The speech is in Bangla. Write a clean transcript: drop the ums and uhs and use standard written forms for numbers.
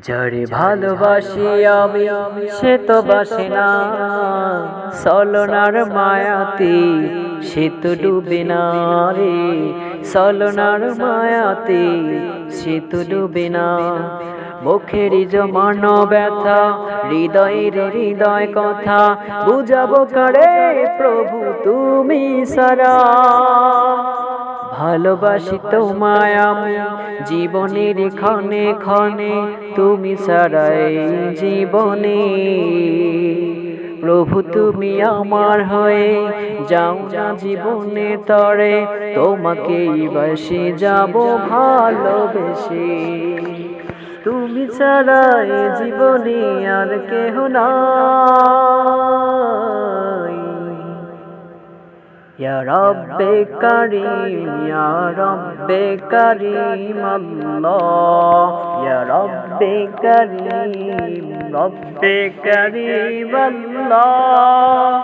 যারে ভালোবাসি আমি সে তো বাসে না, ছলনার মায়াতে সে তো ডুবে না রে, ছলনার মায়াতে সে তো ডুবে না। মুখেরই জমানো ব্যথা, হৃদয়ের হৃদয় কথা, বুঝাবো কারে প্রভু তুমি সারা। ভালোবাসি তোমায় আমি জীবনের ক্ষণে ক্ষণে, তুমি ছাড়াই জীবনে। প্রভু তুমি আমার হয়ে যাও না জীবনে তরে, তোমাকেই বাসি যাব ভালোবেসে। তুমি ছাড়াই জীবনে আর কেহ নাই। ইয়া রব্বে কারীম, ইয়া রব্বে কারীম আল্লাহ, ইয়া রব্বে কারীম, রব্বে কারীম আল্লাহ।